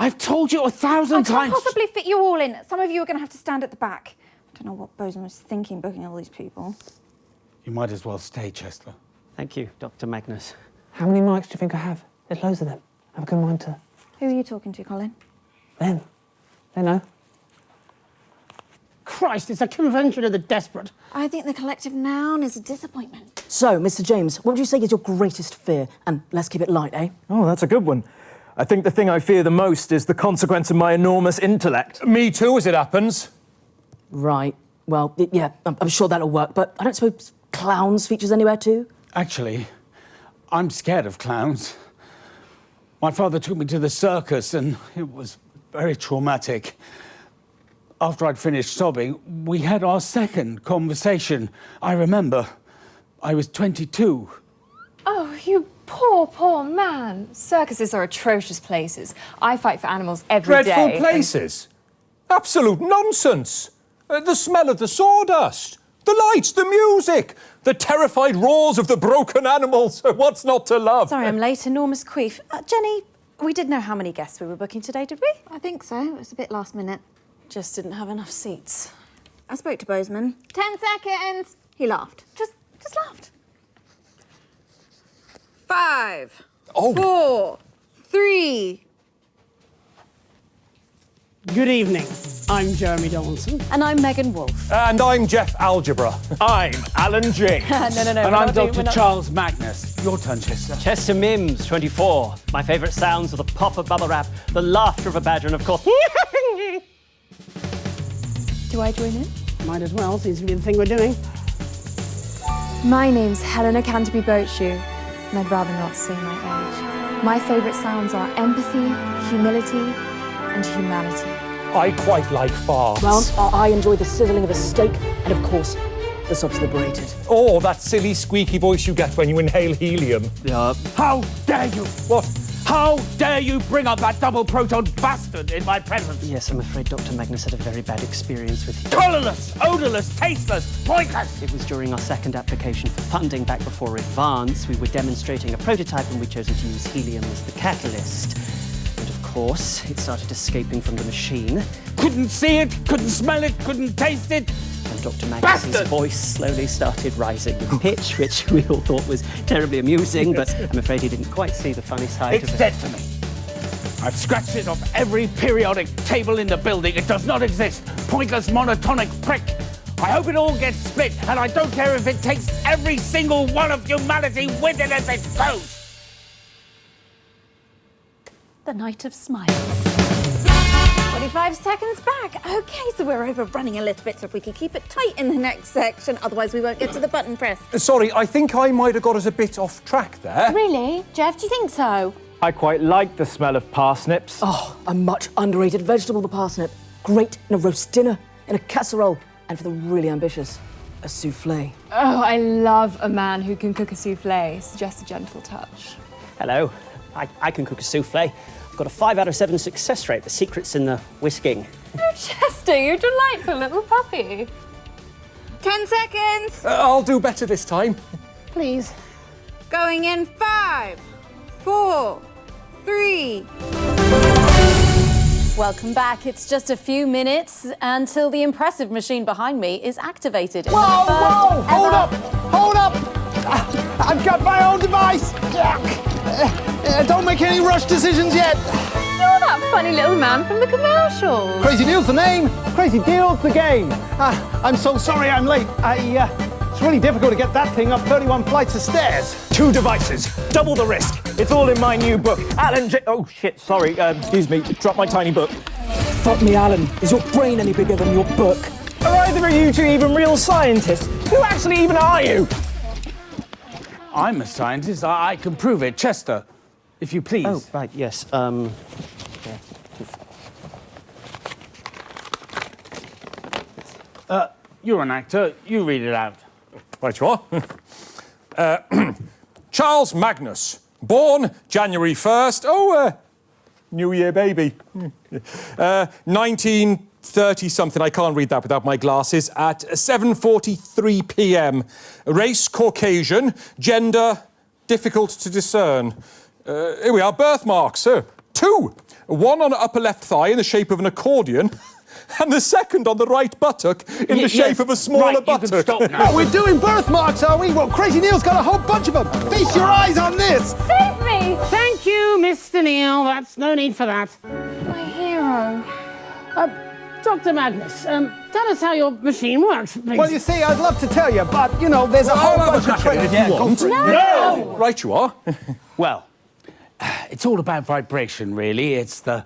I've told you 1,000 times. I can't possibly fit you all in. Some of you are going to have to stand at the back. I don't know what Bozeman was thinking, booking all these people. You might as well stay, Chester. Thank you, Dr. Magnus. How many mics do you think I have? There's loads of them. I have a good mind to... Who are you talking to, Colin? Them. They know. Christ, it's a convention of the desperate. I think the collective noun is a disappointment. So, Mr. James, what would you say is your greatest fear? And let's keep it light, eh? Oh, that's a good one. I think the thing I fear the most is the consequence of my enormous intellect. Me too, as it happens. Right. Well, yeah, I'm sure that'll work, but I don't suppose clowns features anywhere too? Actually, I'm scared of clowns. My father took me to the circus and it was very traumatic. After I'd finished sobbing, we had our second conversation. I remember. I was 22. Oh, you poor, poor man. Circuses are atrocious places. I fight for animals every day. Dreadful places. Absolute nonsense. The smell of the sawdust, the lights, the music, the terrified roars of the broken animals. What's not to love? Sorry, I'm late. Enormous queef. Jenny, we did know how many guests we were booking today, did we? I think so. It was a bit last minute. Just didn't have enough seats. I spoke to Bozeman. 10 seconds. He laughed. Just laughed. 5, 4, 3. Good evening. I'm Jeremy Donaldson. And I'm Megan Wolfe. And I'm Jeff Algebra. I'm Alan James. No. And I'm Dr. Charles Magnus. Your turn, Chester. Chester Mims, 24. My favourite sounds are the pop of bubble wrap, the laughter of a badger, and of course... Do I join in? Might as well, seems to be the thing we're doing. My name's Helena Canterbury Boatshoe, and I'd rather not say my age. My favourite sounds are empathy, humility, and humanity. I quite like farts. Well, I enjoy the sizzling of a steak and, of course, the subs of the braided. Oh, that silly squeaky voice you get when you inhale helium. How dare you? What? How dare you bring up that double proton bastard in my presence? Yes, I'm afraid Dr. Magnus had a very bad experience with him. Colourless, odourless, tasteless, pointless. It was during our second application for funding back before Advance. We were demonstrating a prototype and we'd chosen to use helium as the catalyst. And of course, it started escaping from the machine. Couldn't see it, couldn't smell it, couldn't taste it. And Dr. Magnus's voice slowly started rising in pitch, which we all thought was terribly amusing, but I'm afraid he didn't quite see the funny side It's of it. dead to me. I've scratched it off every periodic table in the building. It does not exist. Pointless, monotonic prick. I hope it all gets split, and I don't care if it takes every single one of humanity with it as it goes. The Night of Smiles. 25 seconds back. OK, so we're overrunning a little bit, so if we can keep it tight in the next section, otherwise we won't get to the button press. Sorry, I think I might have got us a bit off track there. Really? Jeff, do you think so? I quite like the smell of parsnips. Oh, a much underrated vegetable, the parsnip. Great in a roast dinner, in a casserole, and for the really ambitious, a soufflé. Oh, I love a man who can cook a soufflé. It's just a gentle touch. Hello, I can cook a soufflé. I've got a 5 out of 7 success rate. The secret's in the whisking. Oh, Chester, you're a delightful little puppy. 10 seconds. I'll do better this time. Please. Going in 5, 4, 3. Welcome back. It's just a few minutes until the impressive machine behind me is activated. Whoa! Hold up! Hold up! I've got my own device! Don't make any rush decisions yet! You're that funny little man from the commercial. Crazy Deal's the name, Crazy Deal's the game. I'm so sorry I'm late. It's really difficult to get that thing up 31 flights of stairs. 2 devices, double the risk. It's all in my new book. Oh shit, sorry, excuse me, dropped my tiny book. Fuck me, Alan. Is your brain any bigger than your book? Are either of you two even real scientists? Who actually even are you? I'm a scientist. I can prove it. Chester, if you please. Oh, right, yes. You're an actor. You read it out. Right you are. Charles Magnus, born January 1st. New Year baby. 1930-something, I can't read that without my glasses, at 7:43 p.m. Race, Caucasian. Gender, difficult to discern. Here we are, birthmarks. 2. one on the upper left thigh in the shape of an accordion, and the second on the right buttock in the shape of a smaller buttock. You can stop now. Oh, we're doing birthmarks, are we? Well, Crazy Neil's got a whole bunch of them. Feast your eyes on this. Save me! Thank you, Mr. Neil. That's no need for that. My hero. Dr. Magnus, tell us how your machine works, please. Well, you see, I'd love to tell you, but, you know, there's a whole bunch of if you want. No! Right you are. Well, it's all about vibration, really. It's the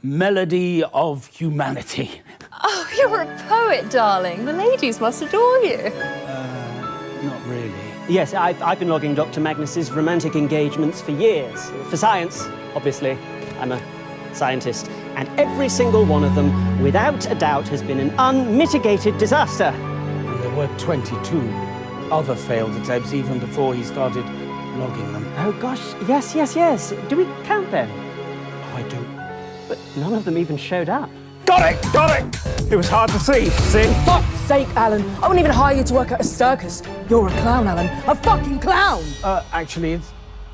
melody of humanity. Oh, you're a poet, darling. The ladies must adore you. Not really. Yes, I've been logging Dr. Magnus's romantic engagements for years. For science, obviously. I'm a scientist. And every single one of them, without a doubt, has been an unmitigated disaster. And there were 22 other failed attempts even before he started logging them. Oh, gosh, yes. Do we count them? I do. But none of them even showed up. Got it! It was hard to see. Fuck's sake, Alan. I wouldn't even hire you to work at a circus. You're a clown, Alan. A fucking clown! Actually, it's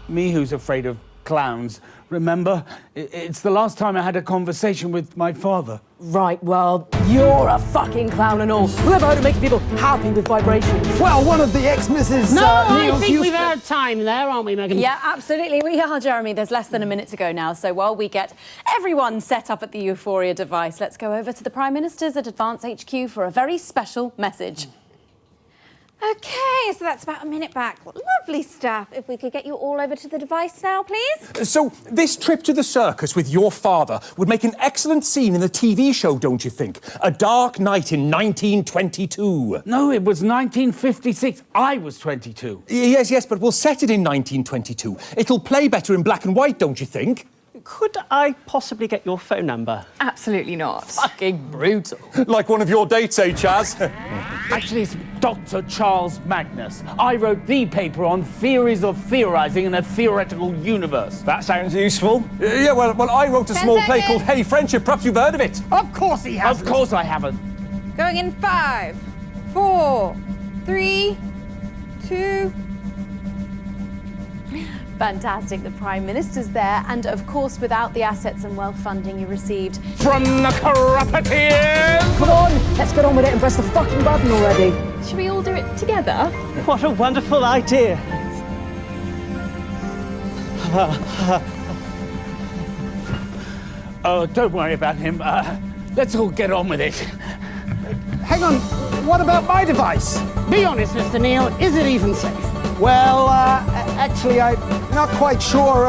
me who's afraid of clowns. Remember? It's the last time I had a conversation with my father. Right, well, you're a fucking clown and all. Whoever heard of making people happy with vibrations? Well, one of the ex-Mrs. No, I Neil's think used we've to- had time there, aren't we, Megan? Yeah, absolutely. We are, Jeremy. There's less than a minute to go now. So while we get everyone set up at the Euphoria device, let's go over to the Prime Minister's at Advance HQ for a very special message. Okay, so that's about a minute back. Lovely stuff. If we could get you all over to the device now, please. So, this trip to the circus with your father would make an excellent scene in the TV show, don't you think? A Dark Night in 1922. No, it was 1956. I was 22. Yes, but we'll set it in 1922. It'll play better in black and white, don't you think? Could I possibly get your phone number? Absolutely not. Fucking brutal. Like one of your dates, eh, Chaz? Actually, it's Dr. Charles Magnus. I wrote the paper on theories of theorizing in a theoretical universe. That sounds useful. Yeah, well, I wrote a small play seconds. called Hey Friendship. Perhaps you've heard of it. Of course he has. Of course I haven't. Going in 5, 4, 3, 2... Fantastic. The Prime Minister's there. And of course, without the assets and wealth funding you received. From the corruptive. Come on, let's get on with it and press the fucking button already. Should we all do it together? What a wonderful idea. Oh, don't worry about him. Let's all get on with it. Hang on, what about my device? Be honest, Mr. Neil, is it even safe? Well, actually, I'm not quite sure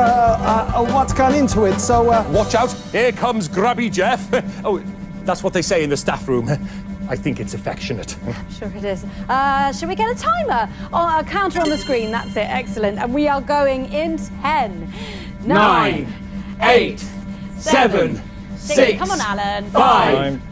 what's gone into it, so... Watch out. Here comes Grubby Jeff. Oh, that's what they say in the staff room. I think it's affectionate. Sure it is. Should we get a timer? Oh, a counter on the screen. That's it. Excellent. And we are going in 10, 9, 8, 7, 6. Come on, Alan. 5,